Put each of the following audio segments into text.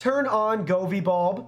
turn on Govee bulb.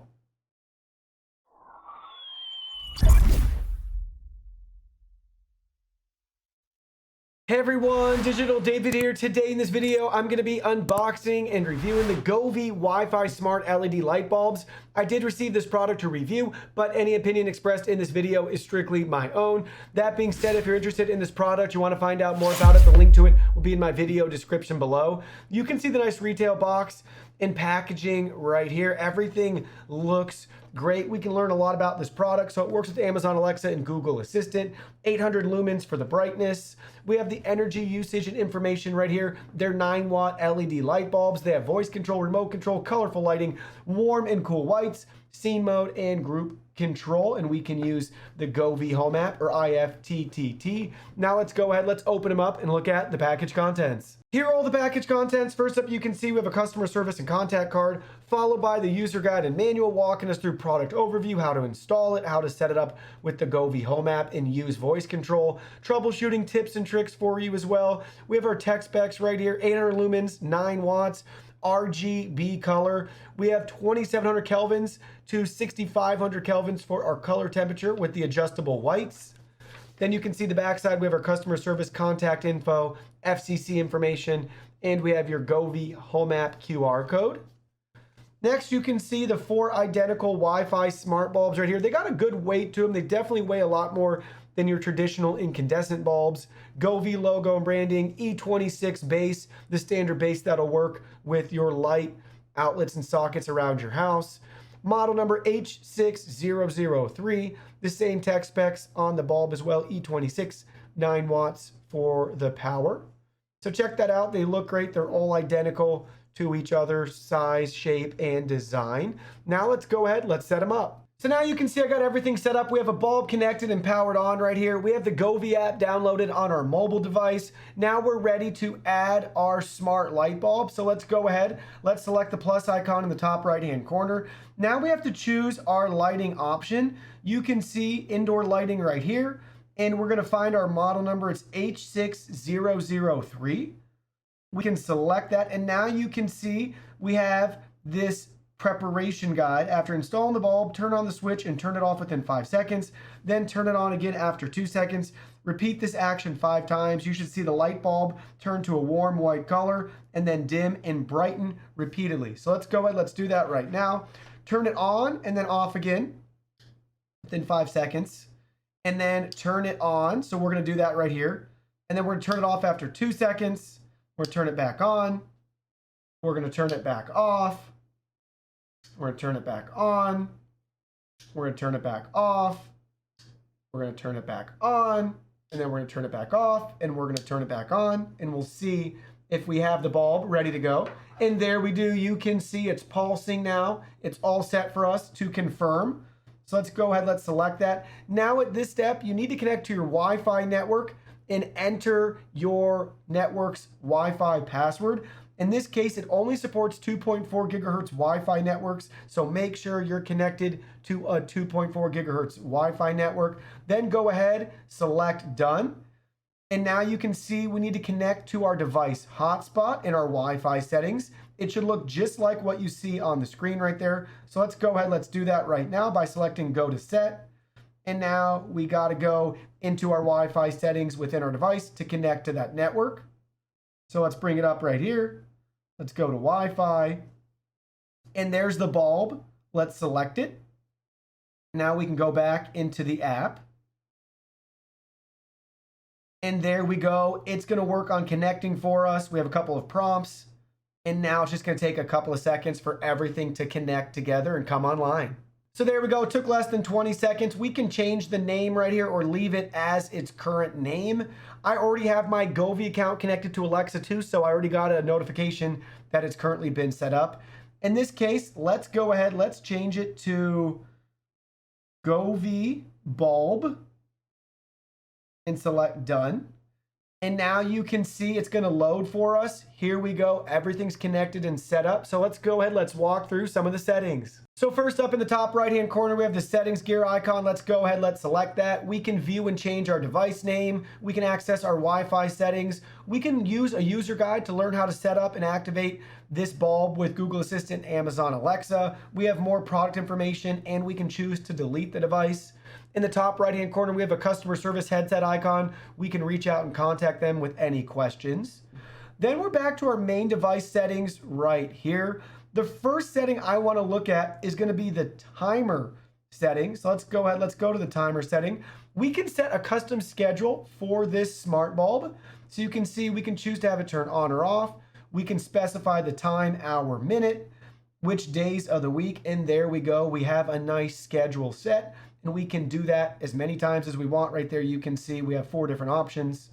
Hey everyone, Digital David here. Today in this video, I'm going to be unboxing and reviewing the Govee Wi-Fi Smart LED light bulbs. I did receive this product to review, but any opinion expressed in this video is strictly my own. That being said, if you're interested in this product, you want to find out more about it, the link to it will be in my video description below. You can see the nice retail box and packaging right here. Everything looks great. We can learn a lot about this product. So it works with Amazon Alexa and Google Assistant. 800 lumens for the brightness. We have the energy usage and information right here. They're 9-watt LED light bulbs. They have voice control, remote control, colorful lighting, warm and cool whites, scene mode, and group control. And we can use the Govee Home app or IFTTT. Now let's go ahead, let's open them up and look at the package contents. Here are all the package contents. First up, you can see we have a customer service and contact card, followed by the user guide and manual walking us through product overview, how to install it, how to set it up with the Govee Home app and use voice control, troubleshooting tips and tricks for you as well. We have our tech specs right here, 800 lumens, 9 watts, RGB color. We have 2700 kelvins to 6500 kelvins for our color temperature with the adjustable whites. Then you can see the backside, we have our customer service contact info, FCC information, and we have your Govee Home app QR code. Next, you can see the 4 identical Wi-Fi smart bulbs right here. They got a good weight to them. They definitely weigh a lot more than your traditional incandescent bulbs. Govee logo and branding, E26 base, the standard base that'll work with your light outlets and sockets around your house. Model number H6003, the same tech specs on the bulb as well, E26, 9 watts for the power. So check that out. They look great. They're all identical to each other, size, shape, and design. Now let's go ahead, let's set them up. So now you can see I got everything set up. We have a bulb connected and powered on right here. We have the Govee app downloaded on our mobile device. Now we're ready to add our smart light bulb. So let's go ahead. Let's select the plus icon in the top right-hand corner. Now we have to choose our lighting option. You can see indoor lighting right here. And we're going to find our model number. It's H6003. We can select that. And now you can see we have this preparation guide. After installing the bulb, turn on the switch and turn it off within 5 seconds. Then turn it on again after 2 seconds. Repeat this action 5 times. You should see the light bulb turn to a warm white color and then dim and brighten repeatedly. So let's go ahead. Let's do that right now. Turn it on and then off again within 5 seconds. And then turn it on. So we're going to do that right here. And then we're going to turn it off after 2 seconds. We're going to turn it back on. We're going to turn it back off. We're going to turn it back on. We're going to turn it back off. We're going to turn it back on. And then we're going to turn it back off. And we're going to turn it back on. And we'll see if we have the bulb ready to go. And there we do. You can see it's pulsing now. It's all set for us to confirm. So let's go ahead. Let's select that. Now at this step, you need to connect to your Wi-Fi network and enter your network's Wi-Fi password. In this case, it only supports 2.4 gigahertz Wi-Fi networks, so make sure you're connected to a 2.4 gigahertz Wi-Fi network. Then go ahead, select Done. And now you can see we need to connect to our device hotspot in our Wi-Fi settings. It should look just like what you see on the screen right there. So let's go ahead, let's do that right now by selecting Go to Set. And now we got to go into our Wi-Fi settings within our device to connect to that network. So let's bring it up right here. Let's go to Wi-Fi. And there's the bulb. Let's select it. Now we can go back into the app. And there we go. It's going to work on connecting for us. We have a couple of prompts. And now it's just going to take a couple of seconds for everything to connect together and come online. So there we go. It took less than 20 seconds. We can change the name right here or leave it as its current name. I already have my Govee account connected to Alexa too, so I already got a notification that it's currently been set up. In this case, let's go ahead. Let's change it to Govee bulb and select Done. And now you can see it's going to load for us. Here we go. Everything's connected and set up. So let's go ahead. Let's walk through some of the settings. So first up in the top right-hand corner, we have the settings gear icon. Let's go ahead. Let's select that. We can view and change our device name. We can access our Wi-Fi settings. We can use a user guide to learn how to set up and activate this bulb with Google Assistant, Amazon Alexa. We have more product information, and we can choose to delete the device. In the top right-hand corner, we have a customer service headset icon. We can reach out and contact them with any questions. Then we're back to our main device settings right here. The first setting I want to look at is going to be the timer setting. So let's go ahead. Let's go to the timer setting. We can set a custom schedule for this smart bulb. So you can see we can choose to have it turn on or off. We can specify the time, hour, minute, which days of the week. And there we go. We have a nice schedule set. And we can do that as many times as we want. Right there, you can see we have 4 different options.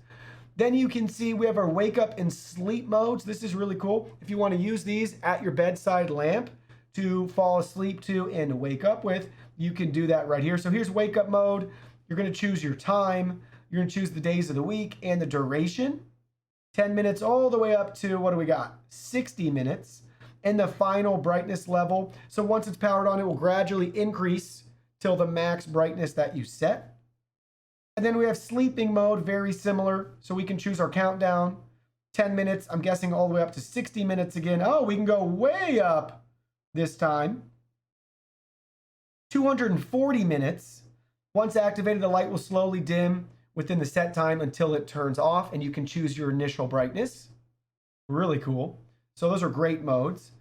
Then you can see we have our wake up and sleep modes. This is really cool. If you want to use these at your bedside lamp to fall asleep to and wake up with, you can do that right here. So here's wake up mode. You're going to choose your time. You're going to choose the days of the week and the duration. 10 minutes all the way up to, what do we got? 60 minutes. And the final brightness level. So once it's powered on, it will gradually increase till the max brightness that you set. And then we have sleeping mode, very similar. So we can choose our countdown, 10 minutes, I'm guessing all the way up to 60 minutes again. Oh, we can go way up this time. 240 minutes. Once activated, the light will slowly dim within the set time until it turns off, and you can choose your initial brightness. Really cool. So those are great modes.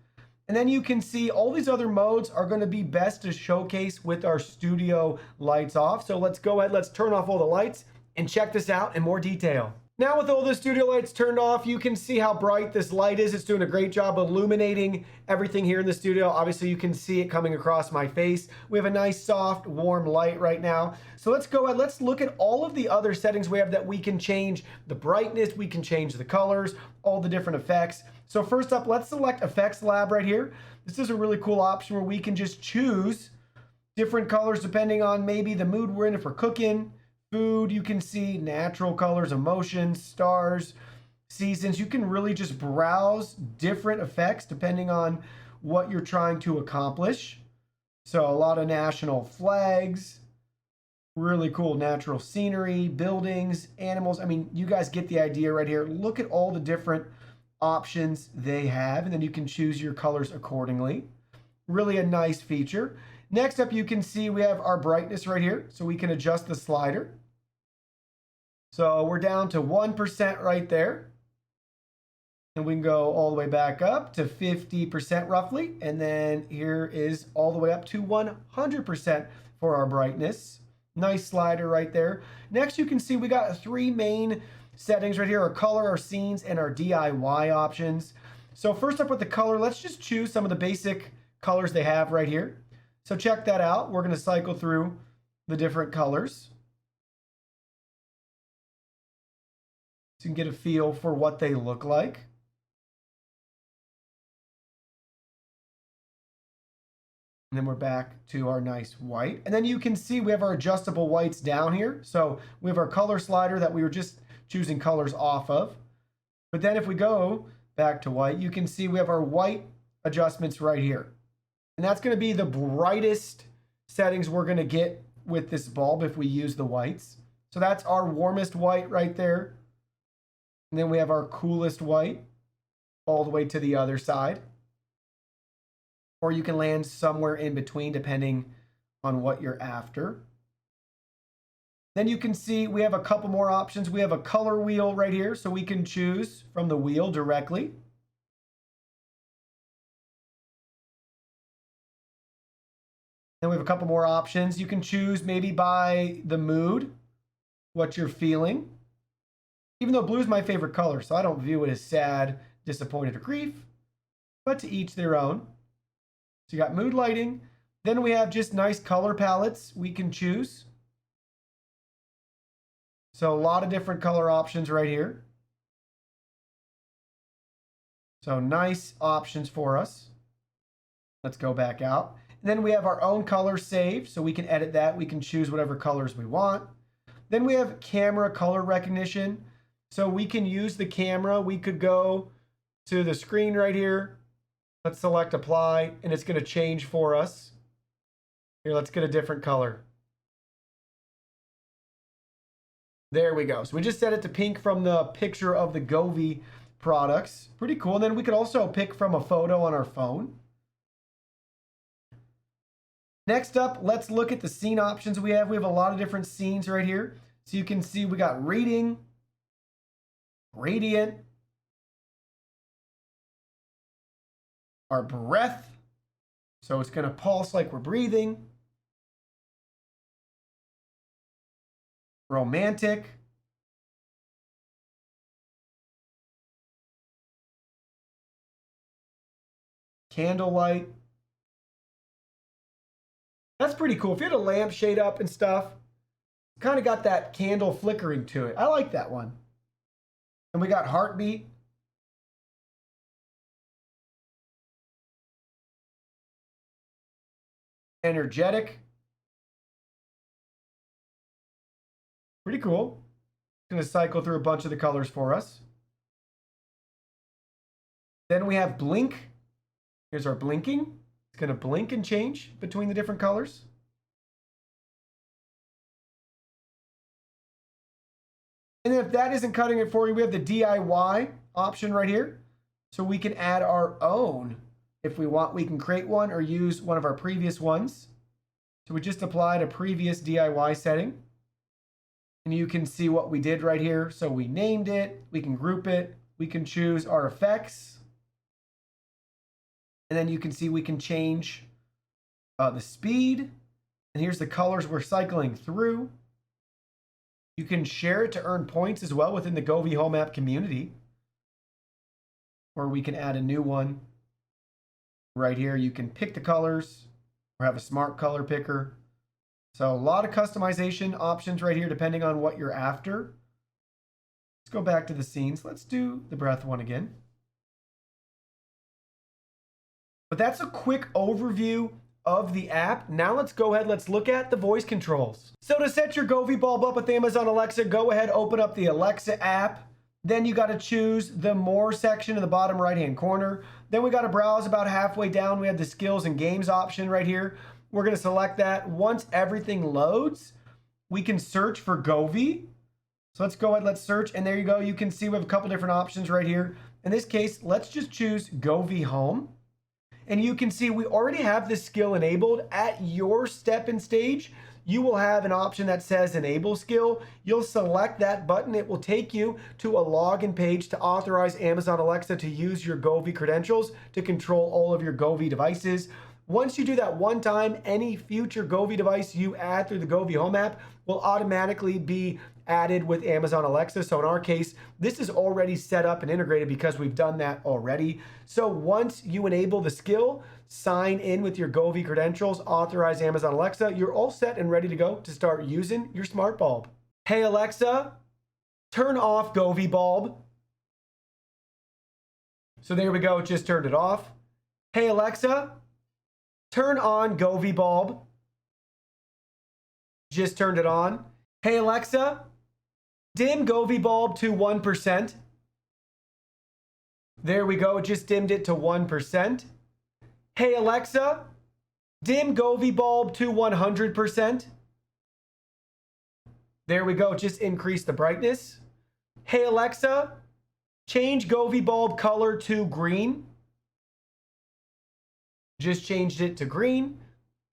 And then you can see all these other modes are going to be best to showcase with our studio lights off. So let's go ahead, let's turn off all the lights and check this out in more detail. Now with all the studio lights turned off, you can see how bright this light is. It's doing a great job illuminating everything here in the studio. Obviously you can see it coming across my face. We have a nice soft warm light right now. So let's go ahead, let's look at all of the other settings we have that we can change the brightness, we can change the colors, all the different effects. So first up, let's select Effects Lab right here. This is a really cool option where we can just choose different colors depending on maybe the mood we're in. If we're cooking, food, you can see natural colors, emotions, stars, seasons. You can really just browse different effects depending on what you're trying to accomplish. So a lot of national flags, really cool natural scenery, buildings, animals. I mean, you guys get the idea right here. Look at all the different options they have, and then you can choose your colors accordingly. Really a nice feature. Next up, you can see we have our brightness right here, so we can adjust the slider. So we're down to 1% right there. And we can go all the way back up to 50% roughly. And then here is all the way up to 100% for our brightness. Nice slider right there. Next, you can see we got 3 main settings right here: our color, our scenes, and our DIY options. So first up with the color, let's just choose some of the basic colors they have right here. So check that out. We're going to cycle through the different colors so you can get a feel for what they look like. And then we're back to our nice white. And then you can see we have our adjustable whites down here. So we have our color slider that we were just choosing colors off of. But then if we go back to white, you can see we have our white adjustments right here. And that's going to be the brightest settings we're going to get with this bulb if we use the whites. So that's our warmest white right there. And then we have our coolest white all the way to the other side. Or you can land somewhere in between depending on what you're after. Then you can see we have a couple more options. We have a color wheel right here, so we can choose from the wheel directly. Then we have a couple more options. You can choose maybe by the mood, what you're feeling. Even though blue is my favorite color, so I don't view it as sad, disappointed, or grief, but to each their own. So you got mood lighting. Then we have just nice color palettes we can choose. So a lot of different color options right here. So nice options for us. Let's go back out. And then we have our own color saved, so we can edit that. We can choose whatever colors we want. Then we have camera color recognition. So we can use the camera. We could go to the screen right here. Let's select apply, and it's going to change for us. Here, let's get a different color. There we go. So we just set it to pink from the picture of the Govee products. Pretty cool. And then we could also pick from a photo on our phone. Next up, let's look at the scene options we have. We have a lot of different scenes right here. So you can see we got reading, radiant, our breath. So it's going to pulse like we're breathing. Romantic. Candlelight. That's pretty cool. If you had a lampshade up and stuff, kind of got that candle flickering to it. I like that one. And we got heartbeat. Energetic. Pretty cool. It's going to cycle through a bunch of the colors for us. Then we have blink. Here's our blinking. It's going to blink and change between the different colors. And then if that isn't cutting it for you, we have the DIY option right here. So we can add our own. If we want, we can create one or use one of our previous ones. So we just applied a previous DIY setting. And you can see what we did right here. So we named it, we can group it, we can choose our effects. And then you can see we can change the speed. And here's the colors we're cycling through. You can share it to earn points as well within the Govee Home App community. Or we can add a new one. Right here, you can pick the colors or have a smart color picker. So a lot of customization options right here, depending on what you're after. Let's go back to the scenes. Let's do the breath one again. But that's a quick overview of the app. Now let's go ahead, let's look at the voice controls. So to set your Govee bulb up with Amazon Alexa, go ahead, open up the Alexa app. Then you got to choose the More section in the bottom right-hand corner. Then we got to browse about halfway down. We have the Skills and Games option right here. We're going to select that. Once everything loads, we can search for Govee. So let's go ahead, let's search. And there you go. You can see we have a couple different options right here. In this case, let's just choose Govee Home. And you can see we already have this skill enabled. At your step and stage, you will have an option that says Enable Skill. You'll select that button. It will take you to a login page to authorize Amazon Alexa to use your Govee credentials to control all of your Govee devices. Once you do that one time, any future Govee device you add through the Govee Home app will automatically be added with Amazon Alexa. So in our case, this is already set up and integrated because we've done that already. So once you enable the skill, sign in with your Govee credentials, authorize Amazon Alexa, you're all set and ready to go to start using your smart bulb. Hey Alexa, turn off Govee bulb. So there we go, it just turned it off. Hey Alexa, turn on Govee bulb. Just turned it on. Hey Alexa, dim Govee bulb to 1%. There we go, it just dimmed it to 1%. Hey Alexa, dim Govee bulb to 100%. There we go, it just increased the brightness. Hey Alexa, change Govee bulb color to green. Just changed it to green.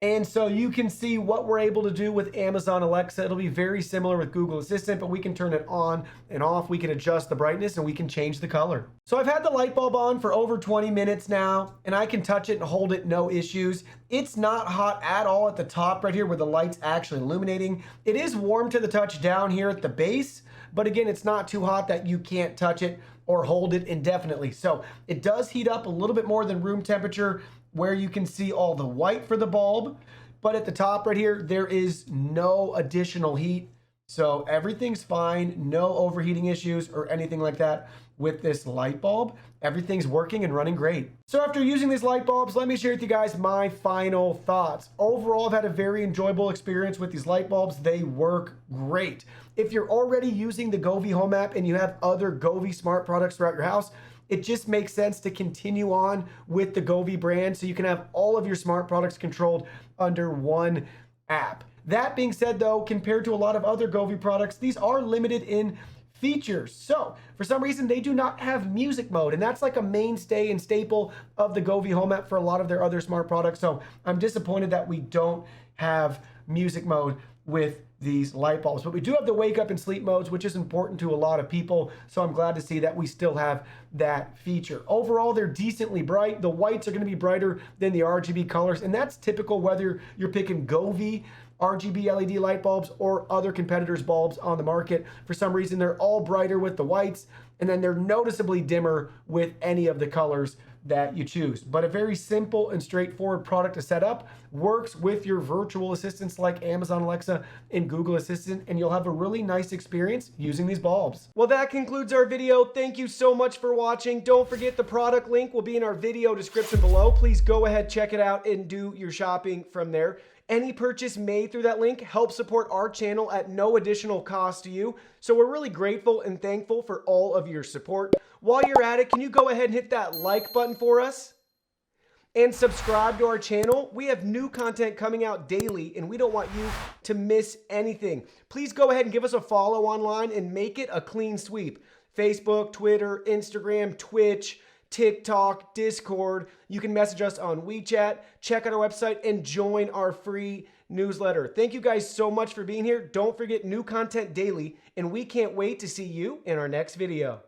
And so you can see what we're able to do with Amazon Alexa. It'll be very similar with Google Assistant, but we can turn it on and off. We can adjust the brightness and we can change the color. So I've had the light bulb on for over 20 minutes now, and I can touch it and hold it, no issues. It's not hot at all at the top right here where the light's actually illuminating. It is warm to the touch down here at the base, but again, it's not too hot that you can't touch it or hold it indefinitely. So it does heat up a little bit more than room temperature, where you can see all the white for the bulb, but at the top right here, there is no additional heat. So everything's fine, no overheating issues or anything like that with this light bulb. Everything's working and running great. So after using these light bulbs, let me share with you guys my final thoughts. Overall, I've had a very enjoyable experience with these light bulbs. They work great. If you're already using the Govee Home app and you have other Govee smart products throughout your house, it just makes sense to continue on with the Govee brand so you can have all of your smart products controlled under one app. That being said though, compared to a lot of other Govee products, these are limited in features. So for some reason, they do not have music mode, and that's like a mainstay and staple of the Govee Home app for a lot of their other smart products. So I'm disappointed that we don't have music mode with these light bulbs, but we do have the wake up and sleep modes, which is important to a lot of people. So I'm glad to see that we still have that feature. Overall, they're decently bright. The whites are going to be brighter than the RGB colors, and that's typical whether you're picking Govee RGB LED light bulbs or other competitors' bulbs on the market. For some reason, they're all brighter with the whites, and then they're noticeably dimmer with any of the colors that you choose. But a very simple and straightforward product to set up, works with your virtual assistants like Amazon Alexa and Google Assistant, and you'll have a really nice experience using these bulbs. Well, that concludes our video. Thank you so much for watching. Don't forget the product link will be in our video description below. Please go ahead, check it out, and do your shopping from there. Any purchase made through that link helps support our channel at no additional cost to you. So we're really grateful and thankful for all of your support. While you're at it, can you go ahead and hit that like button for us? And subscribe to our channel. We have new content coming out daily, and we don't want you to miss anything. Please go ahead and give us a follow online and make it a clean sweep. Facebook, Twitter, Instagram, Twitch, TikTok, Discord. You can message us on WeChat, check out our website, and join our free newsletter. Thank you guys so much for being here. Don't forget new content daily, and we can't wait to see you in our next video.